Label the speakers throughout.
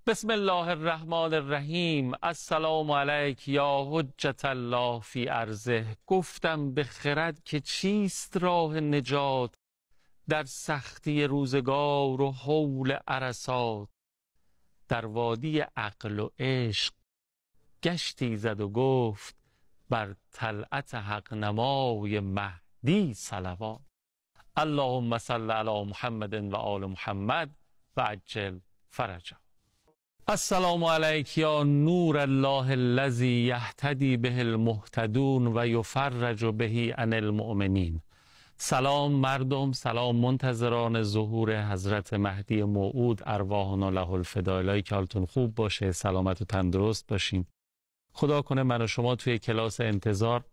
Speaker 1: بسم الله الرحمن الرحیم. السلام علیک یا حجت الله فی ارضه. گفتم به خرد که چیست راه نجات، در سختی روزگار و هول عرصات. در وادی عقل و عشق گشتی زد و گفت، بر طلعت حق نمای مهدی صلوات. اللهم صل علی محمد و آل محمد و عجل فرجه. السلام علیک یا نور الله الذی یهتدی به المهتدون و یفرج به عن المؤمنین. سلام مردم، سلام منتظران ظهور حضرت مهدی موعود، ارواحنا له الفدا. الهی که حالتون خوب باشه، سلامت و تندرست باشین. خدا کنه من و شما توی کلاس انتظار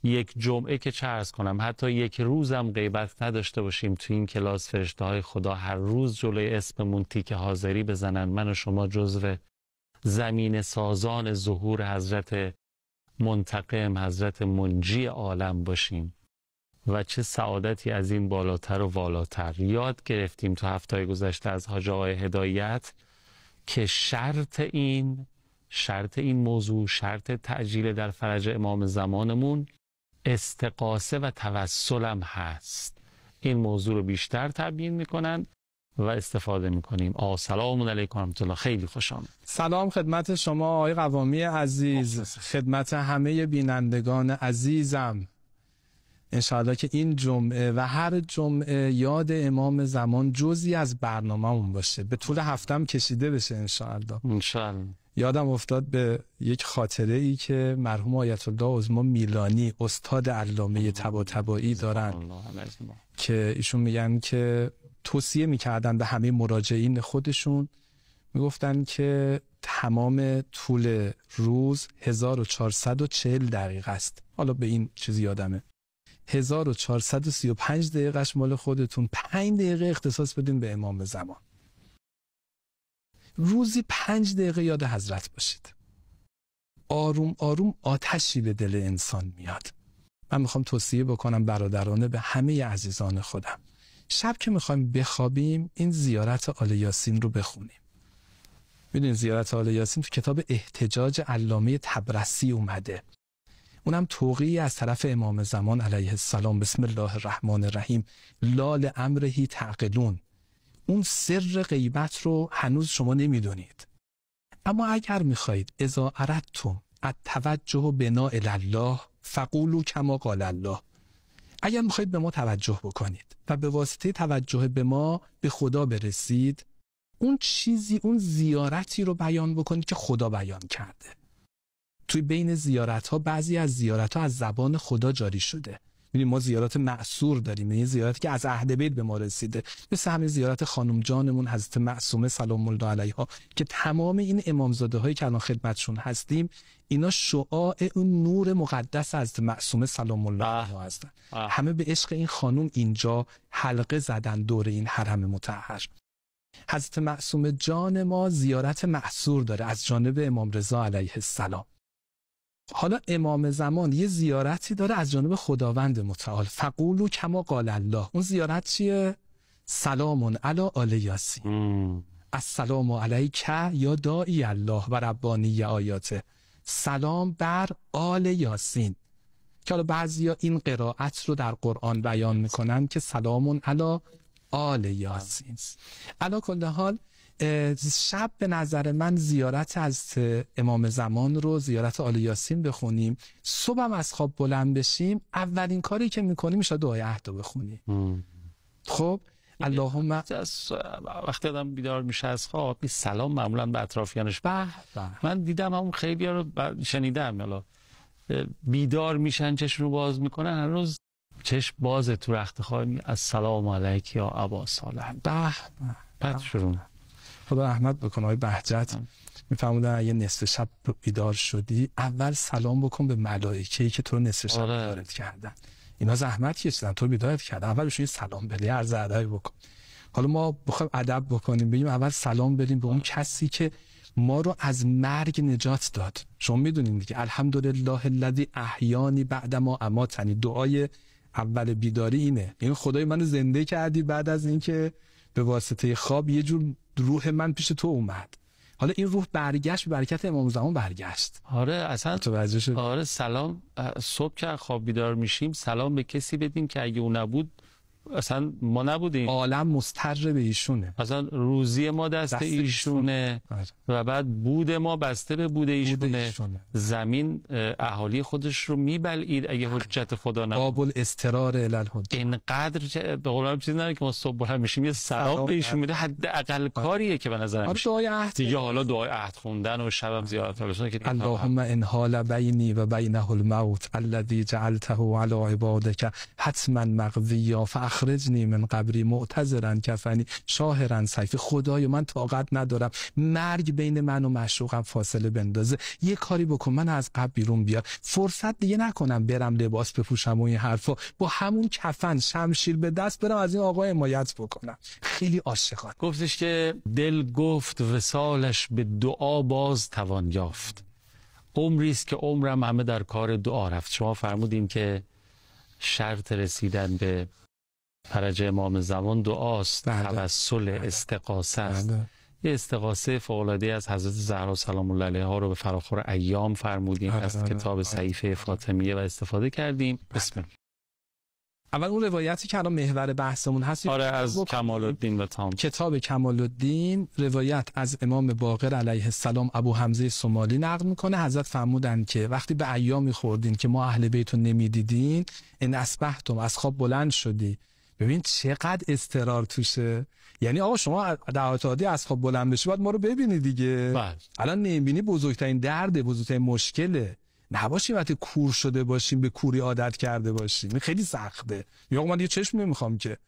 Speaker 1: یک جمعه که چه عرض کنم، حتی یک روزم غیبت نداشته باشیم. توی این کلاس فرشته های خدا هر روز جلوی اسممون تیکه حاضری بزنن، من و شما جزو زمین سازان ظهور حضرت منتقم، حضرت منجی عالم باشیم. و چه سعادتی از این بالاتر و والاتر. یاد گرفتیم تو هفته‌های گذشته از حاج آقای هدایت که شرط این موضوع، شرط تعجیل در فرج امام زمانمون، استغاثه و توسلم هست. این موضوع رو بیشتر تبیین میکنن و استفاده میکنیم. سلام علیکم و رحمت الله. خیلی خوش آمد.
Speaker 2: سلام خدمت شما آقای قوامی عزیز، خدمت همه بینندگان عزیزم. انشاءالله که این جمعه و هر جمعه یاد امام زمان جزئی از برنامه‌مون باشه، به طول هفتم کشیده بشه انشاءالله. یادم افتاد به یک خاطره ای که مرحوم آیت الله عظما میلانی، استاد علامه طباطبایی دارن که ایشون میگن که توصیه میکردن به همه مراجعین خودشون، میگفتن که تمام طول روز 1440 دقیقه است. حالا به این چیزی یادمه 1435 دقیقهش مال خودتون، 5 دقیقه اختصاص بدین به امام زمان. روزی 5 دقیقه یاد حضرت باشید. آروم آروم آتشی به دل انسان میاد. من میخوام توصیه بکنم برادرانه به همه عزیزان خودم، شب که میخوایم بخوابیم این زیارت آل یاسین رو بخونیم. میدونین زیارت آل یاسین تو کتاب احتجاج علامه طبرسی اومده. اونم توقیعی از طرف امام زمان علیه السلام. بسم الله الرحمن الرحیم. لال امرهی تعقلون. اون سر غیبت رو هنوز شما نمیدونید، اما اگر میخواهید اذا اردتم التوجه بنا الی الله فقولوا کما قال الله، اگر میخواهید به ما توجه بکنید و به واسطه توجه به ما به خدا برسید، اون چیزی، اون زیارتی رو بیان بکنید که خدا بیان کرده. توی بین زیارت ها بعضی از زیارت ها از زبان خدا جاری شده. می‌بینیم ما زیارت معصور داریم، یعنی زیارتی که از اهل بیت به ما رسیده، مثل همین زیارت خانم جانمون حضرت معصومه سلام الله علیها که تمام این امامزاده هایی که الان خدمتشون هستیم اینا شعاع اون نور مقدس حضرت معصومه سلام الله علیها هستن. همه به عشق این خانم اینجا حلقه زدن دور این حرم مطهر. حضرت معصومه جان ما زیارت معصور داره از جانب امام رضا علیه السلام. حالا امام زمان یه زیارتی داره از جانب خداوند متعال. فقولوا کما قال الله. اون زیارت چیه؟ سلام علی آل یاسین. السلام علیک یا داعی الله و ربانی آیاته. سلام بر آل یاسین. که حالا بعضیا این قرائت رو در قرآن بیان میکنن که سلام علی آل یاسین. علی کل حال شب به نظر من زیارت از امام زمان رو، زیارت آل یاسین بخونیم. صبحم از خواب بلند بشیم اولین کاری که میکنیم میشه دعای عهد رو بخونیم. خب اللهم
Speaker 1: وقتی آدم بیدار میشه از خواب این سلام معمولا به اطرافیانش من دیدم همون خیلی ها رو شنیدم، حالا بیدار میشن چشم رو باز میکنن، هنوز چشم باز تو رخت خواب السلام علیک یا ابا صالح. بعد شروع
Speaker 2: خدا رحمت بکنه آقای بهجت میفرمودن اگه نصف شب بیدار شدی اول سلام بکن به ملائکه‌ای که تو رو نصف شب بیدارت کردن. اینا زحمت کشیدن تو رو بیدارت کردن، اول بهشون سلام بده، عرض ادب بکن. حالا ما بخوایم ادب بکنیم بگیم اول سلام بدیم به اون کسی که ما رو از مرگ نجات داد. شما میدونید دیگه الحمدلله الذی احیانی بعد ما اماتنی. دعای اول بیداری اینه، این خدای منو زنده کردی بعد از اینکه به واسطه خواب یه جور روح من پیش تو اومد. حالا این روح برگشت، به برکت امام زمان برگشت.
Speaker 1: آره اصلا
Speaker 2: متوجه شد؟
Speaker 1: آره سلام، صبح که خواب بیدار میشیم سلام به کسی بدیم که اگه اون نبود اصلا ما نبودیم.
Speaker 2: عالم مستر به ایشونه،
Speaker 1: اصلا روزی ما دست ایشونه و بعد بود ما بسته به بود ایشونه. زمین اهالی خودش رو میبلعید اگه حجت خدا نبود.
Speaker 2: باب الاستقرار الی الحجت.
Speaker 1: اینقدر به قولم چیز نداره که ما صبح بلند میشیم یه سلام به ایشون میده، حداقل کاریه که به نظر میاد.
Speaker 2: دعای عهد
Speaker 1: دیگه حالا دعای عهد خوندن و شبم زیارت رسول که
Speaker 2: اللهم ان حال بینی و بینه الموت الذی جعلته علی عبادک حتما مقضیا فاخرجنی من قبری معتذرا کفنی شاهرا سیفی. خدایا من طاقت ندارم مرگ بین من و معشوقم فاصله بندازه، یه کاری بکن من از قبر بیرون بیار، فرصت دیگه نکنم برم لباس بپوشم و این حرفا، با همون کفن شمشیر به دست برم از این آقا حمایت بکنم. خیلی عاشقانه
Speaker 1: گفتش که دل گفت وصالش به دعا باز توان یافت. عمری است که عمرم همه در کار دعا رفت. شما فرمودین که شرط رسیدن به فرج امام زمان دعاست، توسل، استغاثه است. یه استغاثه فوق‌العاده از حضرت زهرا سلام الله علیها رو به فراخور ایام فرمودیم از کتاب صحیفه فاطمیه و استفاده کردیم. بسم الله.
Speaker 2: اول اون روایتی که الان محور بحثمون هست،
Speaker 1: آره، از کمال الدین و تام،
Speaker 2: کتاب کمال الدین، روایت از امام باقر علیه السلام ابو حمزه سومالی نقل میکنه. حضرت فرمودن که وقتی به ایامی خوردین که ما اهل بیت رو نمیدیدین، ان اصبحتم، از خواب بلند شدی. ببین چقدر استقرار توشه. یعنی آقا شما در عادی از خواب بلند بشی باید ما رو ببینی دیگه.
Speaker 1: بله.
Speaker 2: الان نمیبینی بزرگترین درده، بزرگترین مشکله. نباشیم وقتی کور شده باشیم به کوری عادت کرده باشیم، این خیلی سخته. یا آقا من یه چشم نمیخوام که.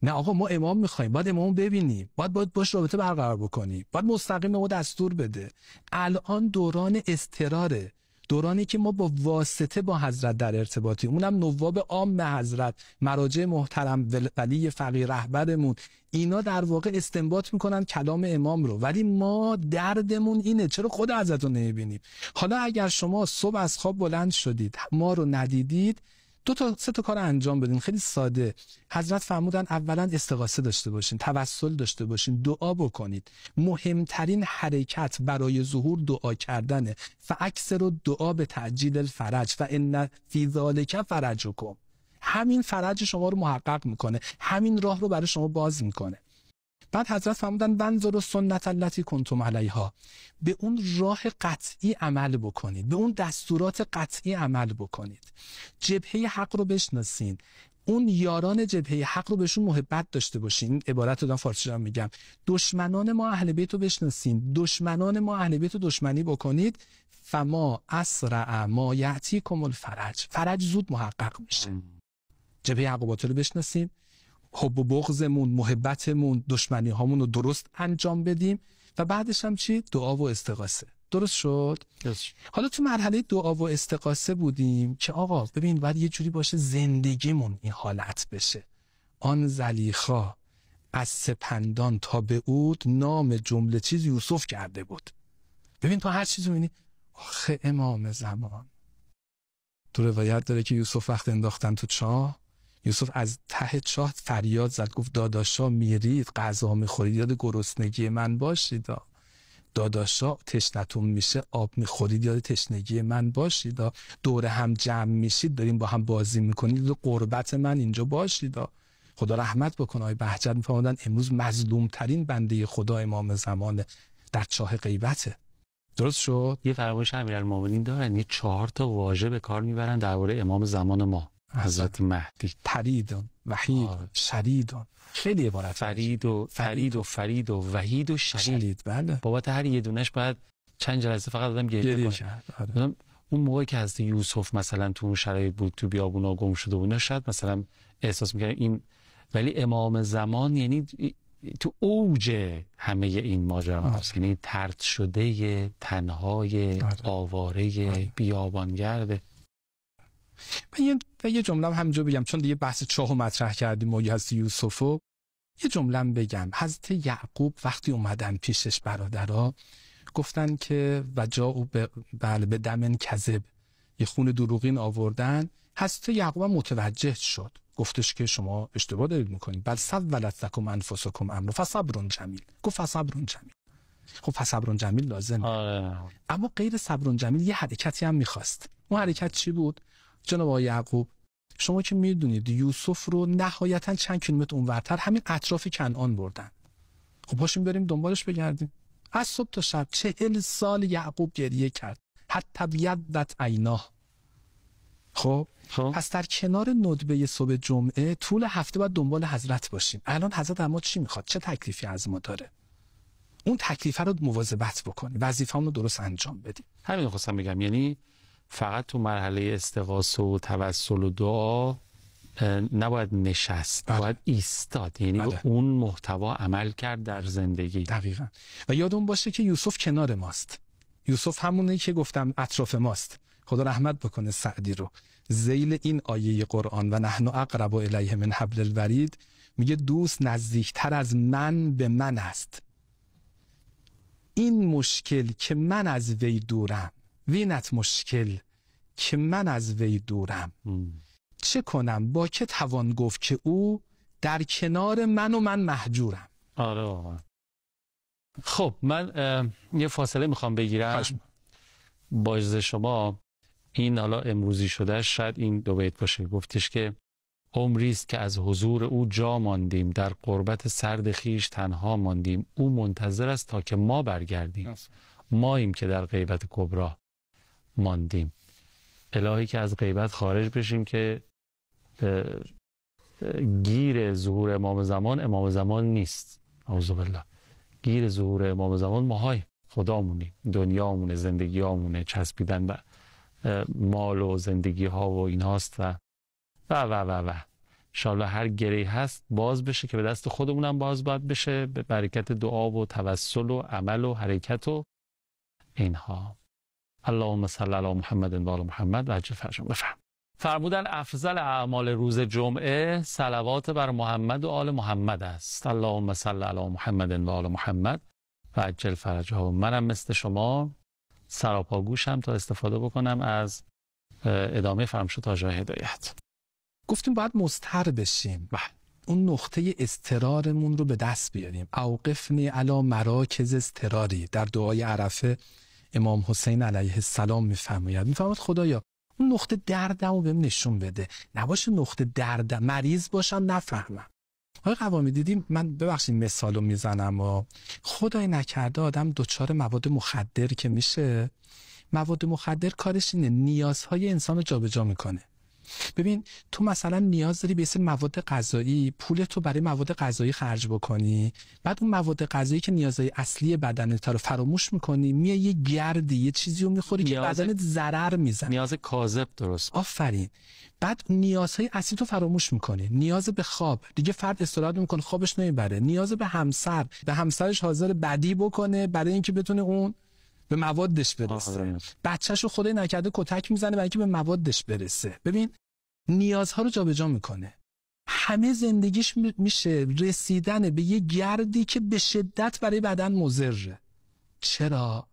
Speaker 2: نه آقا ما امام میخوایم، باید امام ببینیم، باید باش رابطه برقرار بکنیم، باید مستقیم ما دستور بده. الان دوران استقراره، دورانی که ما با واسطه با حضرت در ارتباطیم، اونم نواب عام حضرت، مراجع محترم، ولی فقیه رهبرمون، اینا در واقع استنباط میکنن کلام امام رو، ولی ما دردمون اینه چرا خود حضرت رو نمیبینیم. حالا اگر شما صبح از خواب بلند شدید ما رو ندیدید، 2 تا 3 تا کار انجام بدین، خیلی ساده. حضرت فرمودن اولا استغاثه داشته باشین، توسل داشته باشین، دعا بکنید. مهمترین حرکت برای ظهور دعا کردنه. فاکثر دعا به تعجیل الفرج فان فی ذلک فرجکم. همین فرج شما رو محقق میکنه، همین راه رو برای شما باز میکنه. بعد حضرت فرمودن بنظر سنت التی کنتم علیها، به اون راه قطعی عمل بکنید، به اون دستورات قطعی عمل بکنید. جبهه حق رو بشناسین، اون یاران جبهه حق رو بهشون محبت داشته باشین. این عبارت رو دارم فارسی رو میگم. دشمنان ما اهل بیت رو بشناسین، دشمنان ما اهل بیت رو دشمنی بکنید. فما اسرع ما یاتیکم الفرج، فرج زود محقق میشه. جبهه حق و باطل رو بشناسیم، حب و بغضمون، محبتمون، دشمنی هامون رو درست انجام بدیم و بعدش هم چی؟ دعا و استغاثه. درست شد؟ حالا تو مرحله دعا و استغاثه بودیم که آقا ببین باید یه جوری باشه زندگیمون این حالت بشه. آن زلیخا از سپندان تا به عود نام جمله چیز یوسف کرده بود. ببین تو هر چیزی می‌بینی آخه امام زمان. تو روایت داره که یوسف وقت انداختن تو چاه، یوسف از ته چاه فریاد زد، گفت داداشا میرید غذا میخورید یاد گرسنگی من باشید، داداشا تشنتون میشه آب میخورید یاد تشنگی من باشید، دور هم جمع میشید داریم با هم بازی میکنید یاد قربت من اینجا باشید. خدا رحمت بکنه. آقای بهجت میفرمودن امروز مظلوم ترین بنده خدا امام زمان در چاه غیبته. درست شد؟
Speaker 1: یه فرمایش امیرالمومنین دارن، یه 4 تا واژه به کار میبرن درباره امام زمان ما، حضرت مهدی.
Speaker 2: پریدون، وحید، شریدون. خیلی عبارت
Speaker 1: فرید و وحید و شرید.
Speaker 2: بله.
Speaker 1: بابت هر یه دونش باید چند جلسه فقط آدم گریه کنه.
Speaker 2: آره.
Speaker 1: اون موقعی که حضرت یوسف مثلا تو اون شرایط بود، تو بیابونا گم شده و اینا، شاید مثلا احساس می‌کرد این، ولی امام زمان یعنی تو اوج همه این ماجرا هست، یعنی طرد شده، تنهای، آواره، بیابانگرد.
Speaker 2: من یه جمله همینجا بگم چون دیگه بحث چاهو مطرح کردیم و حضرت یوسفو، یه جمله بگم. حضرت یعقوب وقتی اومدن پیشش برادرها گفتن که وجاء به دم کذب، یه خون دروغین آوردن. حضرت یعقوب متوجه شد، گفتش که شما اشتباه دارید میکنید، بل سولت لکم انفسکم امر فصبر جمیل. گفت فصبر جمیل. خب پس صبر جمیل لازمه. اما غیر صبر جمیل یه حرکتی هم میخواست. اون حرکت چی بود؟ جناب آقای یعقوب، شما که میدونید یوسف رو نهایتاً چند کیلومتر اونورتر همین اطراف کنعان بردن. خب پاشیم بریم دنبالش بگردیم. از صبح تا شب 40 سال یعقوب گریه کرد، حتی بیضت عیناه. خب پس در کنار ندبه صبح جمعه طول هفته باید دنبال حضرت باشیم. الان حضرت اما چی میخواد؟ چه تکلیفی از ما داره؟ اون تکلیفه رو مواظبت بکنیم، وظیفه‌مون رو درست انجام بدیم.
Speaker 1: همین خواستم بگم، یعنی فقط تو مرحله استغاثه و توسل و دعا نباید نشست، باید ایستاد، یعنی اون محتوا عمل کرد در زندگی.
Speaker 2: دقیقاً. و یادمون باشه که یوسف کنار ماست. یوسف همونی که گفتم اطراف ماست. خدا رحمت بکنه سعدی رو. ذیل این آیه قرآن و نحن اقرب الیه من حبل الورید میگه دوست نزدیکتر از من به من است. این مشکل که من از وی دورم، وینت مشکل که من از وی دورم. چه کنم؟ با که توان گفت که او در کنار من و من محجورم.
Speaker 1: آره واقعا. خب من یه فاصله میخوام بگیرم با اجازه شما. این حالا امروزی شده، شاید این دو بیت باشه. گفتش که عمری است که از حضور او جا ماندیم، در قربت سرد خیش تنها ماندیم، او منتظر است تا که ما برگردیم، ماییم که در غیبت کبرا ماندیم. الهی که از غیبت خارج بشیم که گیر ظهور امام زمان نیست. اعوذ بالله. گیر ظهور امام زمان ماهای خدامونی، دنیامونه، زندگیامونه، چسبیدن به مال و زندگی ها و این هاست و انشاءالله هر گری هست باز بشه که به دست خودمونم باز باید بشه، به برکت دعا و توسل و عمل و حرکت و اینها. اللهم صل علی محمد و آل محمد و عجل فرجهم. بفهم. فرمودن افضل اعمال روز جمعه صلوات بر محمد و آل محمد است. اللهم صل علی محمد و آل محمد و عجل فرجهم. منم مثل شما سراپاگوشم تا استفاده بکنم از ادامه فرمایش تاج هدایت.
Speaker 2: گفتیم باید مضطر بشیم، اون نقطه اضطرارمون رو به دست بیاریم. اوقفنی علی مراکز اضطراری. در دعای عرفه امام حسین علیه السلام میفرماید خدایا اون نقطه دردمو بهم نشون بده، نباشه نقطه درد مریض باشم نفهمم. آقای قوامی دیدیم، من ببخشید مثالو میزنم و خدای نکرده آدم دچار مواد مخدر که میشه، مواد مخدر کارش اینه نیازهای انسان رو جابجا میکنه. ببین تو مثلا نیاز داری به اسم مواد غذایی، پول تو برای مواد غذایی خرج بکنی، بعد اون مواد غذایی که نیازهای اصلی بدنت رو فراموش میکنی، میای یه گردی یه چیزی رو میخوری که بدنت ضرر میزنه.
Speaker 1: نیاز کاذب. درست.
Speaker 2: آفرین. بعد نیازهای اصلی تو فراموش میکنی. نیاز به خواب، دیگه فرد استراحت میکنه خوابش نمیبره. نیاز به همسر، به همسرش حاضر بدی بکنه برای اینکه بتونه اون به موادش برسه. بچه‌شو خدای نکرده کتک میزنه برای اینکه به موادش برسه. ببین نیازها رو جابجا میکنه. همه زندگیش میشه رسیدن به یه گردی که به شدت برای بدن مضره. چرا؟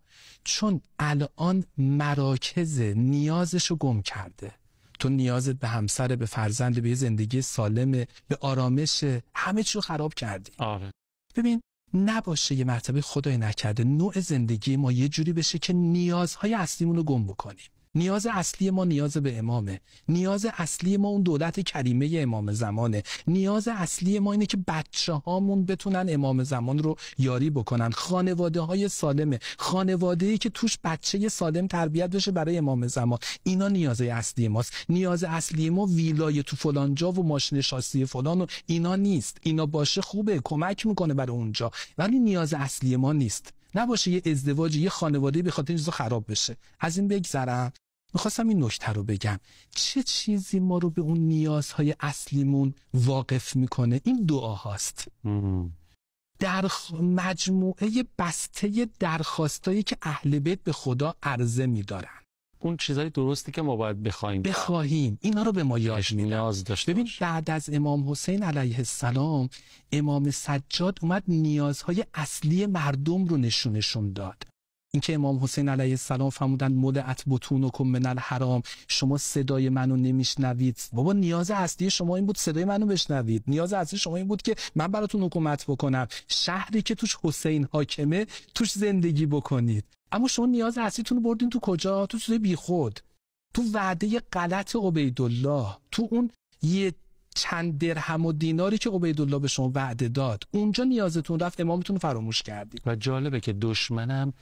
Speaker 2: چون الان مراکز نیازشو گم کرده. تو نیازت به همسر، به فرزند، به زندگی سالم، به آرامش، همه چیو خراب کردی.
Speaker 1: آره.
Speaker 2: ببین نباشه یه مرتبه خدای نکرده نوع زندگی ما یه جوری بشه که نیازهای اصلیمون رو گم بکنیم. نیاز اصلی ما نیاز به امامه. نیاز اصلی ما اون دولت کریمه امام زمانه. نیاز اصلی ما اینه که بچه‌هامون بتونن امام زمان رو یاری بکنن. خانواده‌های سالمه. خانواده‌ای که توش بچه سالم تربیت بشه برای امام زمان. اینا نیازهای اصلی ماست. نیاز اصلی ما ویلای تو فلان جا و ماشین شاسی فلان و اینا نیست. اینا باشه خوبه، کمک میکنه برای اونجا. ولی نیاز اصلی ما نیست. نباشه یه ازدواج، یه خانواده به خاطر این چیزا خراب بشه. از این بگذرم. میخواستم این نکته رو بگم. چه چیزی ما رو به اون نیازهای اصلیمون واقف میکنه؟ این دعا هاست. در مجموعه بسته درخواستایی که اهل بیت به خدا عرضه میدارن.
Speaker 1: اون چیزای درستی که ما باید بخواهیم
Speaker 2: اینا رو به ما یاد میدن. ببین بعد از امام حسین علیه السلام امام سجاد اومد نیازهای اصلی مردم رو نشونشون داد. اینکه امام حسین علیه السلام فرمودن ملئت بطونکم من الحرام، شما صدای منو نمیشنوید. بابا نیاز اصلی شما این بود صدای منو بشنوید، نیاز اصلی شما این بود که من براتون حکومت بکنم، شهری که توش حسین حاکمه توش زندگی بکنید. اما شما نیاز اصلیتون رو بردین تو کجا؟ تو چیز بیخود، تو وعده غلط عبیدالله، تو اون یه چند درهم و دیناری که عبیدالله به شما وعده داد، اونجا نیازتون رفت، امامتون رو فراموش کردید.
Speaker 1: و جالبه که دشمنم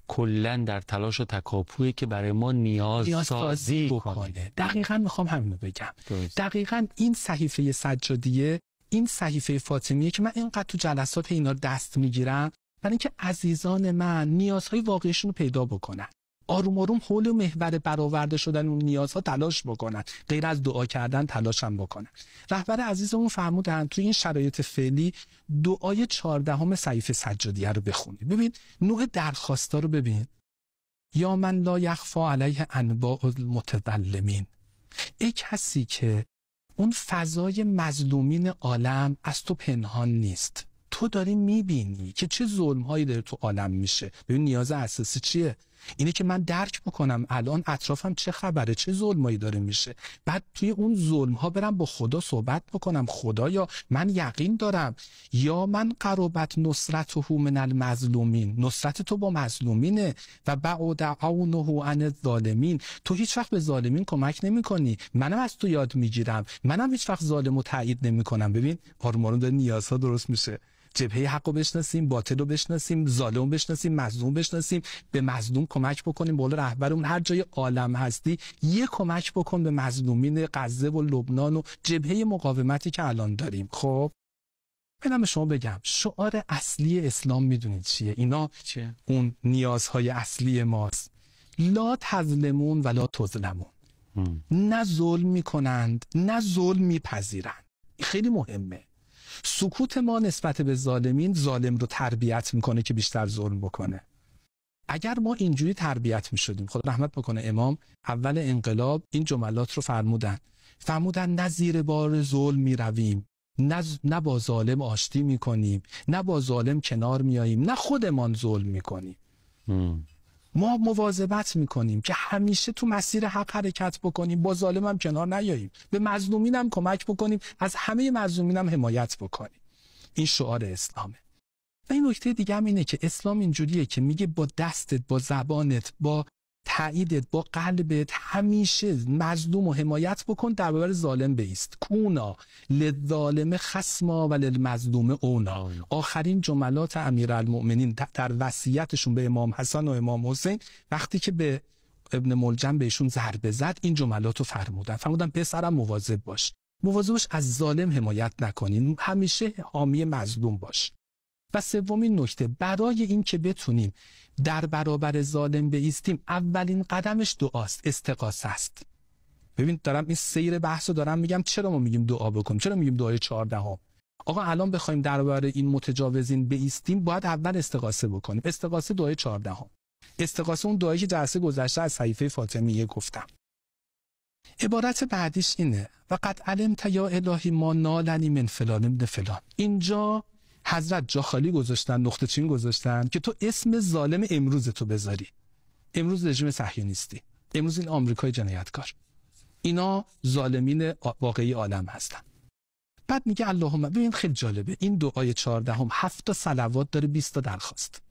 Speaker 1: کلن در تلاش و تکاپویی که برای ما نیاز سازی بکنه.
Speaker 2: دقیقاً میخوام همینو بگم. دقیقاً این صحیفه سجادیه، این صحیفه فاطمیه که من اینقدر تو جلسات اینا دست میگیرم، برای اینکه عزیزان من نیازهای واقعیشون رو پیدا بکنن، آروم آروم حول محور برآورده شدن اون نیازها تلاش بکنن، غیر از دعا کردن تلاش هم بکنن. رهبر عزیزمون فرمودن توی این شرایط فعلی دعای 14 صحیفه سجادیه رو بخونید. ببین نوع درخواستا رو ببین. یا من لا یخفی علیه انباء المتظلمین، ای کسی که اون فضای مظلومین عالم از تو پنهان نیست، تو داری میبینی که چه ظلم‌هایی داره تو عالم میشه. ببین نیاز اساسی چیه؟ اینه که من درک بکنم الان اطرافم چه خبره، چه ظلمایی داره میشه، بعد توی اون ظلم‌ها برم با خدا صحبت بکنم. خدایا من یقین دارم، یا من قربت نصرته من المظلومین، نصرت تو با مظلومینه، و بعد عونه عن الظالمین، تو هیچ وقت به ظالمین کمک نمی‌کنی، منم از تو یاد میگیرم، منم هیچ وقت ظالمو تایید نمی‌کنم. ببین آروم داره نیازها درست میشه. جبهه حقو بشناسیم، باطل رو بشناسیم، ظالم بشناسیم، مظلوم بشناسیم، به مظلوم کمک بکنیم. بالا رهبرمون هر جای عالم هستی یه کمک بکن به مظلومین غزه و لبنان و جبهه مقاومتی که الان داریم. خب منم به شما بگم شعار اصلی اسلام میدونید چیه؟ اینا
Speaker 1: چیه؟
Speaker 2: اون نیازهای اصلی ماست. لا تظلمون ولا تظلمون، نه ظلم میکنند نه ظلم میپذیرند. خیلی مهمه. سکوت ما نسبت به ظالمین ظالم رو تربیت میکنه که بیشتر ظلم بکنه. اگر ما اینجوری تربیت میشدیم، خدا رحمت بکنه امام اول انقلاب این جملات رو فرمودن نه زیر بار ظلم میرویم، نه با ظالم آشتی میکنیم، نه با ظالم کنار میاییم، نه خودمان ظلم میکنیم. ما مواظبت میکنیم که همیشه تو مسیر حق حرکت بکنیم، با ظالم هم کنار نیاییم، به مظلومین هم کمک بکنیم، از همه مظلومین هم حمایت بکنیم. این شعار اسلامه. و این نکته دیگه هم اینه که اسلام اینجوریه که میگه با دستت، با زبانت، با تاییدت، با قلبت همیشه مظلوم و حمایت بکن، در برابر ظالم بایست. کونا للظالم خصما و للمظلوم اونا. آخرین جملات امیرالمؤمنین در وصیتشون به امام حسن و امام حسین وقتی که به ابن ملجم بهشون ضربه زد این جملات رو فرمودن پسرم مواظب باش از ظالم حمایت نکنین، همیشه حامی مظلوم باش. و سومین نکته، برای این که بتونیم در برابر ظالم بایستیم اولین قدمش دعاست، استغاثه است. ببین دارم این سیر بحثو دارم میگم چرا ما میگیم دعا بکنیم، چرا میگیم دعای 14. آقا الان بخوایم در برابر این متجاوزین بایستیم باید اول استغاثه بکنیم. استغاثه دعای 14. استغاثه اون دعایی که جلسه گذشته از صحیفه فاطمیه گفتم. عبارت بعدیش اینه و قد علمت یا الهی ما نالنی من فلان ابن فلان. اینجا حضرت جا خالی گذاشتن، نقطه چین گذاشتن که تو اسم ظالم امروز تو بذاری. امروز رژیم صهیونیستی، امروز این آمریکای جنایتکار، اینا ظالمین واقعی عالم هستن. بعد میگه اللهم، ببین خیلی جالبه این دعای 14 7 صلوات داره 20 درخواست.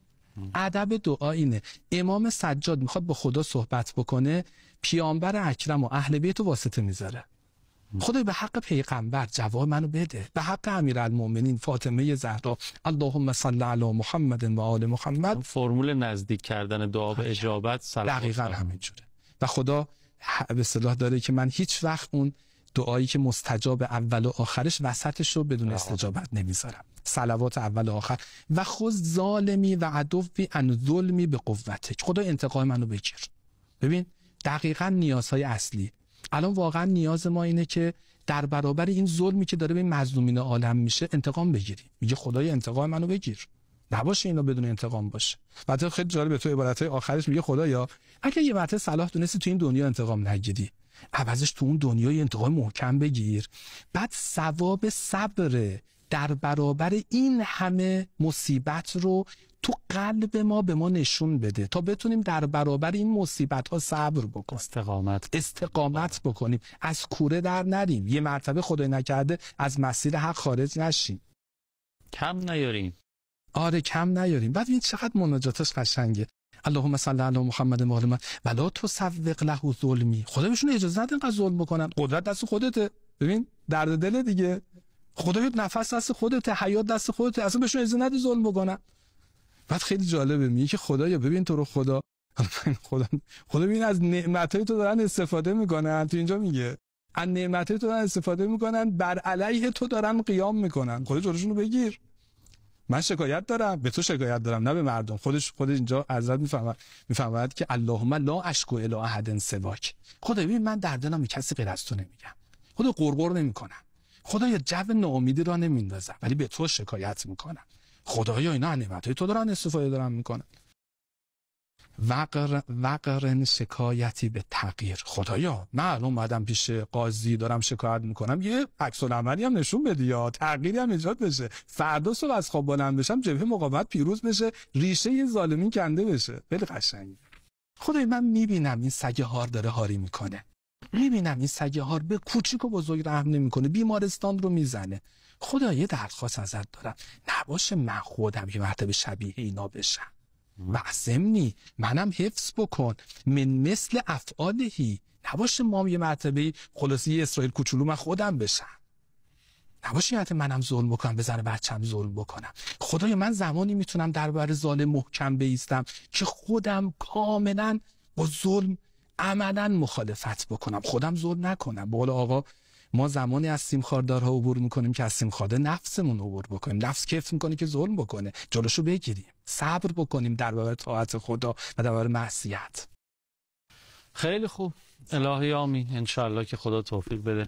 Speaker 2: ادب دعا اینه امام سجاد میخواد با خدا صحبت بکنه، پیامبر اکرم و اهل بیت واسطه میذاره. خدای به حق پیغمبر جواب منو بده، به حق امیرالمؤمنین فاطمه زهرا اللهم صل علی محمد و آل محمد.
Speaker 1: فرمول نزدیک کردن دعا به اجابت صلوات
Speaker 2: دقیقاً همینجوره. و خدا به اصطلاح داره که من هیچ وقت اون دعایی که مستجاب اول و آخرش وسطش رو بدون استجابت نمیذارم. صلوات اول و آخر. و خذ ظالمی و عدوی عن ظلمی به قوتک. خدا انتقام منو بگیر. ببین دقیقاً نیازهای اصلی. الان واقعا نیاز ما اینه که در برابر این ظلمی که داره به مظلومین عالم میشه انتقام بگیری. میگه خدای انتقام منو بگیر، نباشه اینا بدون انتقام باشه. بعد خیلی جالب تو عبارتهای آخرش میگه خدایا اگه یه وقت صلاح دونستی تو این دنیا انتقام نگیری، عوضش تو اون دنیای انتقام محکم بگیر، بعد ثواب صبر در برابر این همه مصیبت رو تو قلب ما به ما نشون بده تا بتونیم در برابر این مصیبت ها صبر بکنیم، استقامت بکنیم، از کوره در نریم، یه مرتبه خدای نکرده از مسیر حق خارج نشیم،
Speaker 1: کم نیاریم.
Speaker 2: آره کم نیاریم. بعد این چقدر مناجاتش قشنگه. اللهم صل علی محمد و آل محمد ولا تسوق له ظلمی. خدا بهشون اجازه نده اینقدر ظلم بکنن. قدرت دست خودته. ببین درد دل دیگه. خدا بهت نفس دست خودته، حیات دست خودته، اصلا بهشون اجازه نده ظلم بکنن. بعد خیلی جالبه میگه که خدایا ببین تو رو خدا ببین از نعمتای تو دارن استفاده میکنن. تو اینجا میگه از نعمتای تو دارن استفاده میکنن، بر علیه تو دارن قیام میکنن. خدا جلوشون رو بگیر. من شکایت دارم، به تو شکایت دارم نه به مردم. خود اینجا حضرت میفهمد که اللهم لا اشکو الی احد سواک. خدا ببین من در دلم کسی غیر از تو نمیگم. خدا قرقر نمیکنم. خدایا جو ناامیدی را نمیندازم، ولی به تو شکایت میکنم. خدایا اینا نعمتای تو دارن استفاده دارن میکنن. وقرن شکایتی به تغییر. خدایا من الان اومدم پیش قاضی دارم شکایت میکنم، یه عکس العملی هم نشون بدی یا تغییری هم ایجاد بشه، فردا صبح از خواب بلند بشم جبهه مقاومت پیروز بشه، ریشه ی ظالمین کنده بشه. خیلی قشنگه. خدایا من میبینم این سگ هار داره هاری میکنه، میبینم این سگ هار به کوچیک و بزرگ رحم نمیکنه، بیمارستان رو میزنه. خدایا یه درخواست ازت دارم، نباشه من خودم یه مرتبه شبیه اینا بشم. معصمنی منم حفظ بکن من مثل افعالهی. نباشه ما یه مرتبه خلاصی اسرائیل کوچولو من خودم بشم. نباشه حتی منم ظلم بکنم، بزنه بچم ظلم بکنم. خدایا من زمانی میتونم در برابر ظالم محکم بایستم که خودم کاملا با ظلم عملا مخالفت بکنم، خودم ظلم نکنم. به قول آقا ما زمانی از سیمخاردارها عبور میکنیم که از سیمخارده نفسمون عبور بکنیم. نفس کیف میکنه که ظلم بکنه، جلوشو بگیریم، صبر بکنیم در برابر طاعت خدا و در برابر معصیت.
Speaker 1: خیلی خوب. الهی آمین. انشالله که خدا توفیق بده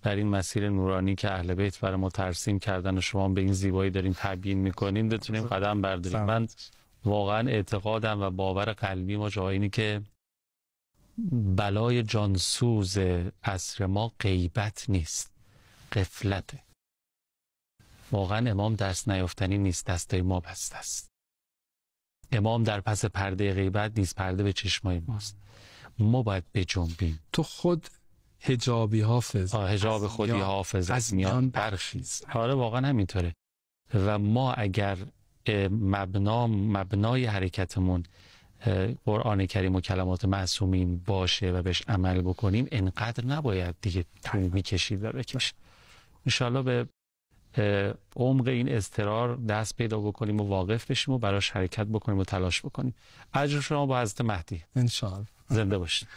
Speaker 1: در این مسیر نورانی که اهل بیت برای ما ترسیم کردن و شما به این زیبایی دارین تبیین میکنین بتونیم قدم برداریم. من واقعا اعتقادم و باور قلبی ما جایی که بلای جانسوز عصر ما غیبت نیست، غفلته. واقعا امام دست نیافتنی نیست، دستای ما بسته است. امام در پس پرده غیبت نیست، پرده به چشمای ماست. ما باید بجنبیم.
Speaker 2: تو خود حجابی حافظ،
Speaker 1: حجاب خودی حافظ از میان برخیز. آره واقعا همینطوره. و ما اگر مبنای حرکتمون قرآن کریم و کلمات معصومین باشه و بهش عمل بکنیم، انقدر نباید دیگه طول میکشید و بکشه. انشالله به عمق این اضطرار دست پیدا بکنیم و واقف بشیم و براش حرکت بکنیم و تلاش بکنیم. اجر شما با حضرت مهدی
Speaker 2: انشالله.
Speaker 1: زنده باشید.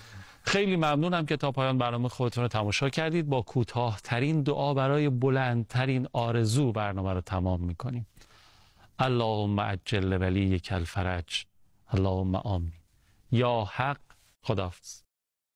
Speaker 1: خیلی ممنونم که تا پایان برنامه خودتون رو تماشا کردید. با کوتاه‌ترین دعا برای بلندترین آرزو برنامه رو تمام میکنیم. اللهم عجل ولیک الفرج. اللهم آمین. یا حق. خداحافظ.